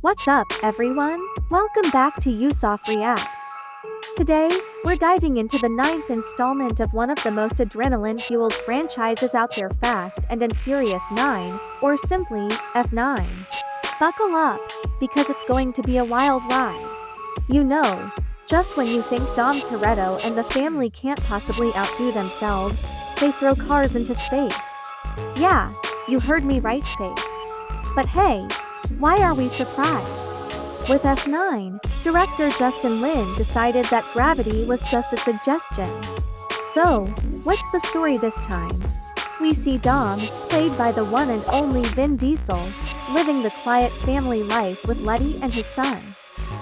What's up, everyone? Welcome back to Yusuf Reacts. Today, we're diving into the ninth installment of one of the most adrenaline-fueled franchises out there, Fast and Furious 9, or simply, F9. Buckle up, because it's going to be a wild ride. You know, just when you think Dom Toretto and the family can't possibly outdo themselves, they throw cars into space. Yeah, you heard me right, space. But hey, why are we surprised? With F9, director Justin Lin decided that gravity was just a suggestion. So, what's the story this time? We see Dom, played by the one and only Vin Diesel, living the quiet family life with Letty and his son.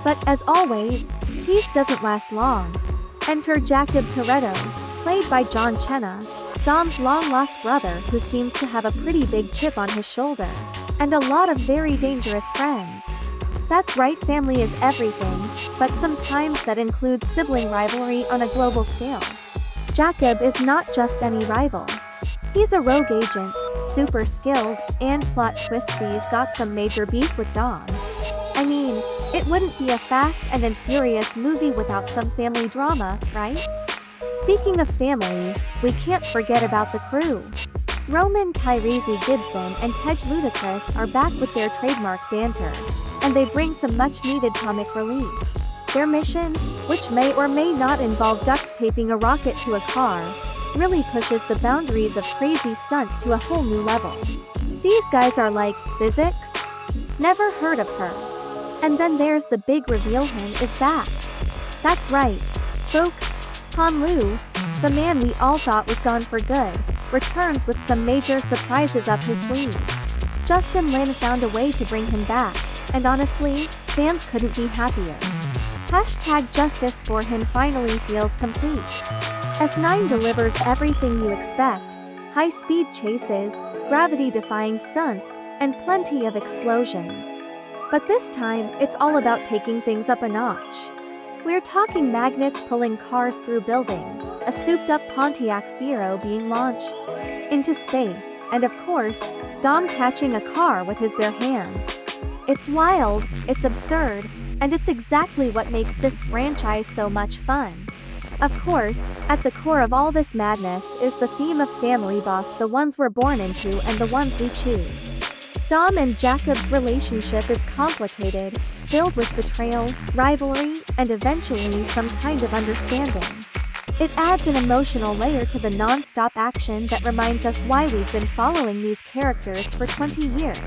But as always, peace doesn't last long. Enter Jacob Toretto, played by John Cena, Dom's long-lost brother who seems to have a pretty big chip on his shoulder, and a lot of very dangerous friends. That's right, family is everything, but sometimes that includes sibling rivalry on a global scale. Jacob is not just any rival. He's a rogue agent, super skilled, and plot twist, he's got some major beef with Dom. I mean, it wouldn't be a Fast and Furious movie without some family drama, right? Speaking of family, we can't forget about the crew. Roman Tyrese Gibson and Tej Ludacris are back with their trademark banter, and they bring some much-needed comic relief. Their mission, which may or may not involve duct taping a rocket to a car, really pushes the boundaries of crazy stunt to a whole new level. These guys are like, physics? Never heard of her. And then there's the big reveal, him is back. That's right, folks, Han Lu, the man we all thought was gone for good, returns with some major surprises up his sleeve. Justin Lin found a way to bring him back, and honestly, fans couldn't be happier. Hashtag justice for him finally feels complete. F9 delivers everything you expect: high-speed chases, gravity-defying stunts, and plenty of explosions. But this time, it's all about taking things up a notch. We're talking magnets pulling cars through buildings, a souped-up Pontiac Fiero being launched into space, and of course, Dom catching a car with his bare hands. It's wild, it's absurd, and it's exactly what makes this franchise so much fun. Of course, at the core of all this madness is the theme of family, both the ones we're born into and the ones we choose. Dom and Jacob's relationship is complicated, filled with betrayal, rivalry, and eventually some kind of understanding. It adds an emotional layer to the non-stop action that reminds us why we've been following these characters for 20 years.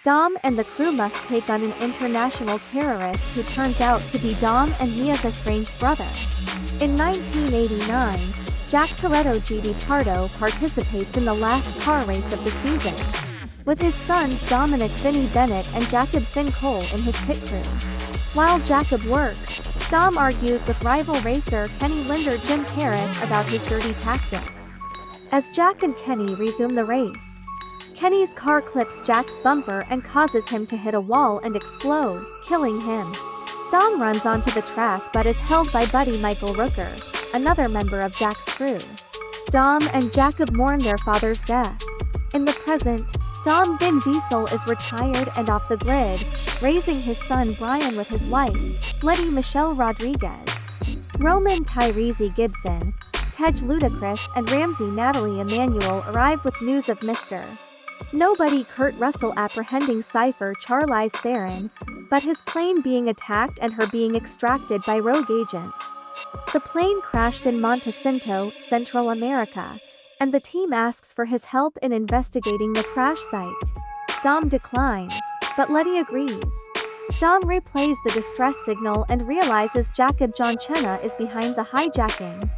Dom and the crew must take on an international terrorist who turns out to be Dom and Mia's estranged brother. In 1989, Jack Toretto GD Pardo participates in the last car race of the season, with his sons Dominic Vinny Bennett and Jacob Finn Cole in his pit crew. While Jacob works, Dom argues with rival racer Kenny Linder Jim Carrot about his dirty tactics. As Jack and Kenny resume the race, Kenny's car clips Jack's bumper and causes him to hit a wall and explode, killing him. Dom runs onto the track but is held by buddy Michael Rooker, another member of Jack's crew. Dom and Jacob mourn their father's death. In the present, Dom Vin Diesel is retired and off the grid, raising his son Brian with his wife, Letty Michelle Rodriguez. Roman Tyrese Gibson, Tej Ludacris and Ramsey Natalie Emanuel arrive with news of Mr. Nobody Kurt Russell apprehending Cypher Charlize Theron, but his plane being attacked and her being extracted by rogue agents. The plane crashed in Montecito, Central America, and the team asks for his help in investigating the crash site. Dom declines, but Letty agrees. Dom replays the distress signal and realizes Jacob John Cena is behind the hijacking.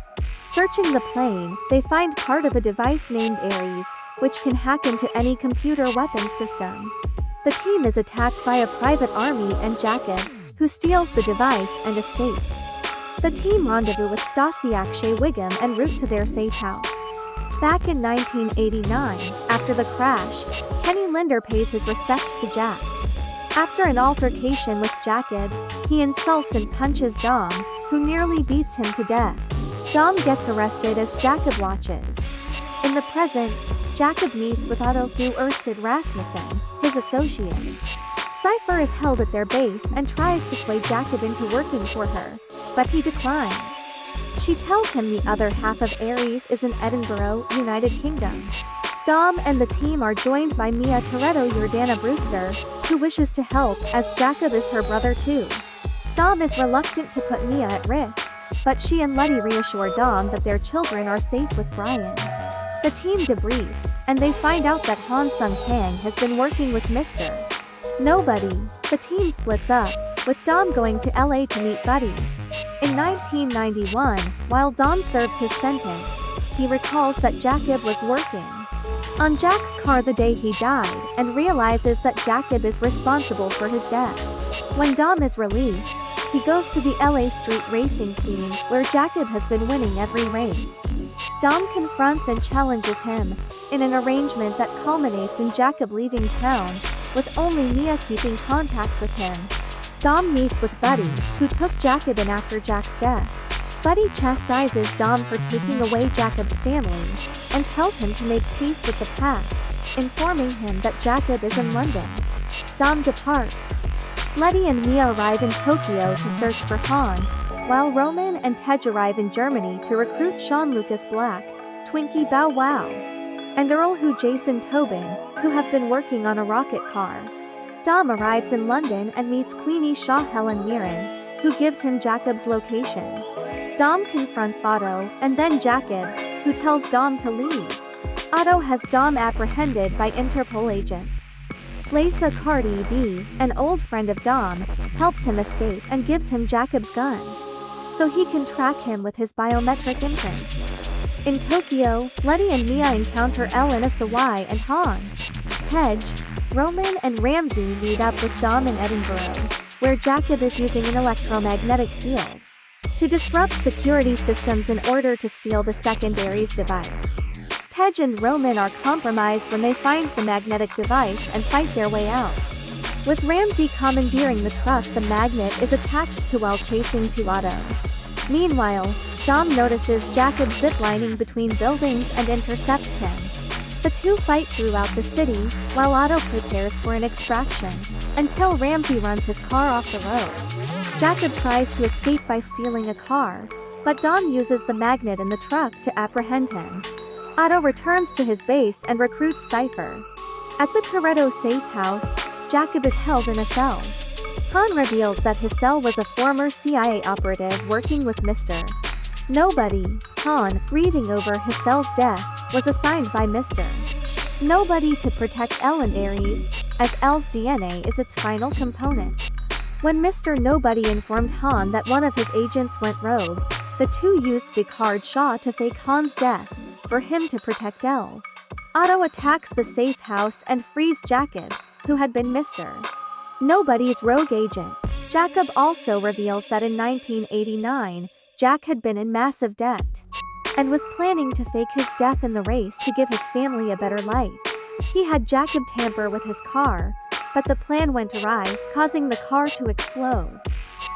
Searching the plane, they find part of a device named Ares, which can hack into any computer weapons system. The team is attacked by a private army and Jacob, who steals the device and escapes. The team rendezvous with Stasi Akshay Wiggum en route to their safe house. Back in 1989, after the crash, Kenny Linder pays his respects to Jack. After an altercation with Jacob, he insults and punches Dom, who nearly beats him to death. Dom gets arrested as Jacob watches. In the present, Jacob meets with Otto Fu Ørsted Rasmussen, his associate. Cypher is held at their base and tries to sway Jacob into working for her, but he declines. She tells him the other half of Ares is in Edinburgh, United Kingdom. Dom and the team are joined by Mia Toretto Jordana Brewster, who wishes to help as Jacob is her brother too. Dom is reluctant to put Mia at risk, but she and Letty reassure Dom that their children are safe with Brian. The team debriefs, and they find out that Han Sung Kang has been working with Mr. Nobody. The team splits up, with Dom going to LA to meet Buddy. In 1991, while Dom serves his sentence, he recalls that Jacob was working on Jack's car the day he died, and realizes that Jacob is responsible for his death. When Dom is released, he goes to the LA street racing scene, where Jacob has been winning every race. Dom confronts and challenges him, in an arrangement that culminates in Jacob leaving town, with only Mia keeping contact with him. Dom meets with Buddy, who took Jacob in after Jack's death. Buddy chastises Dom for taking away Jacob's family, and tells him to make peace with the past, informing him that Jacob is in London. Dom departs. Letty and Mia arrive in Tokyo to search for Han, while Roman and Tej arrive in Germany to recruit Sean Lucas Black, Twinkie Bow Wow, and Earl Hu Jason Tobin, who have been working on a rocket car. Dom arrives in London and meets Queenie Shaw Helen Mirren, who gives him Jacob's location. Dom confronts Otto, and then Jacob, who tells Dom to leave. Otto has Dom apprehended by Interpol agents. Lisa Cardi B, an old friend of Dom, helps him escape and gives him Jacob's gun, so he can track him with his biometric imprints. In Tokyo, Letty and Mia encounter Elena Sawai and Han. Tej, Roman and Ramsey meet up with Dom in Edinburgh, where Jacob is using an electromagnetic field to disrupt security systems in order to steal the secondaries device. Tej and Roman are compromised when they find the magnetic device and fight their way out. With Ramsey commandeering the truck, the magnet is attached to while chasing to Otto. Meanwhile, Dom notices Jacob ziplining between buildings and intercepts him. The two fight throughout the city, while Otto prepares for an extraction, until Ramsey runs his car off the road. Jacob tries to escape by stealing a car, but Dom uses the magnet in the truck to apprehend him. Otto returns to his base and recruits Cypher. At the Toretto safe house, Jacob is held in a cell. Han reveals that his cell was a former CIA operative working with Mr. Nobody. Han, grieving over his cell's death, was assigned by Mr. Nobody to protect Elle and Ares, as Elle's DNA is its final component. When Mr. Nobody informed Han that one of his agents went rogue, the two used Picard Shaw to fake Han's death, for him to protect Elle. Otto attacks the safe house and frees Jacob, who had been Mr. Nobody's rogue agent. Jacob also reveals that in 1989, Jack had been in massive debt, and was planning to fake his death in the race to give his family a better life. He had Jacob tamper with his car, but the plan went awry, causing the car to explode.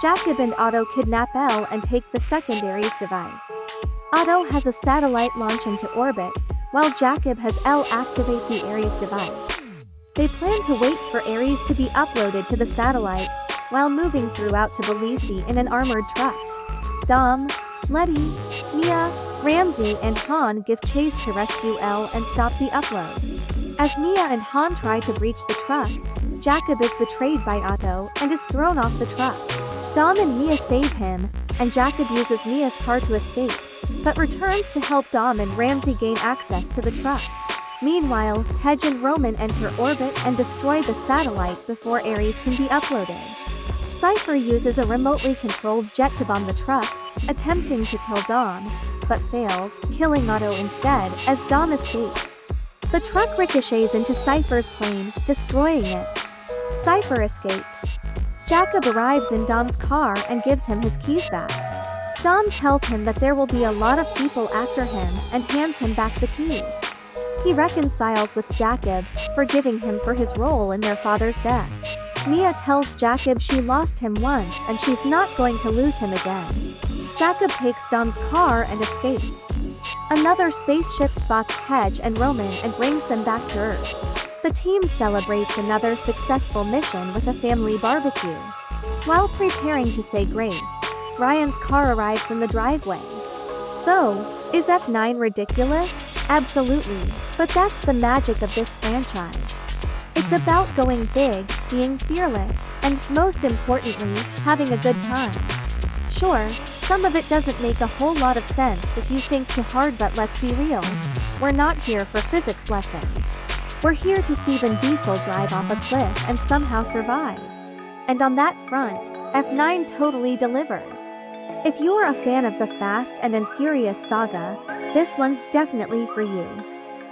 Jacob and Otto kidnap Elle and take the secondaries device. Otto has a satellite launch into orbit, while Jacob has Elle activate the Ares device. They plan to wait for Ares to be uploaded to the satellite, while moving throughout to Tbilisi in an armored truck. Dom, Letty, Mia, Ramsey and Han give chase to rescue Elle and stop the upload. As Mia and Han try to breach the truck, Jacob is betrayed by Otto and is thrown off the truck. Dom and Mia save him, and Jacob uses Mia's car to escape, but returns to help Dom and Ramsey gain access to the truck. Meanwhile, Tej and Roman enter orbit and destroy the satellite before Ares can be uploaded. Cypher uses a remotely controlled jet to bomb the truck, attempting to kill Dom, but fails, killing Otto instead, as Dom escapes. The truck ricochets into Cypher's plane, destroying it. Cypher escapes. Jacob arrives in Dom's car and gives him his keys back. Dom tells him that there will be a lot of people after him and hands him back the keys. He reconciles with Jacob, forgiving him for his role in their father's death. Mia tells Jacob she lost him once and she's not going to lose him again. Jacob takes Dom's car and escapes. Another spaceship spots Tej and Roman and brings them back to Earth. The team celebrates another successful mission with a family barbecue. While preparing to say grace, Ryan's car arrives in the driveway. So, is F9 ridiculous? Absolutely, but that's the magic of this franchise. It's about going big, being fearless, and, most importantly, having a good time. Sure, some of it doesn't make a whole lot of sense if you think too hard, but let's be real. We're not here for physics lessons. We're here to see Vin Diesel drive off a cliff and somehow survive. And on that front, F9 totally delivers. If you're a fan of the Fast and Furious saga, this one's definitely for you.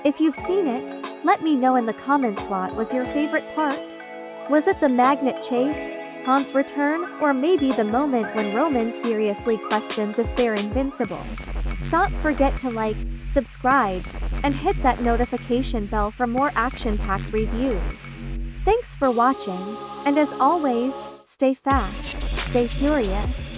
If you've seen it, let me know in the comments what was your favorite part. Was it the magnet chase, Han's return, or maybe the moment when Roman seriously questions if they're invincible? Don't forget to like, subscribe, and hit that notification bell for more action-packed reviews. Thanks for watching, and as always, stay fast, stay furious.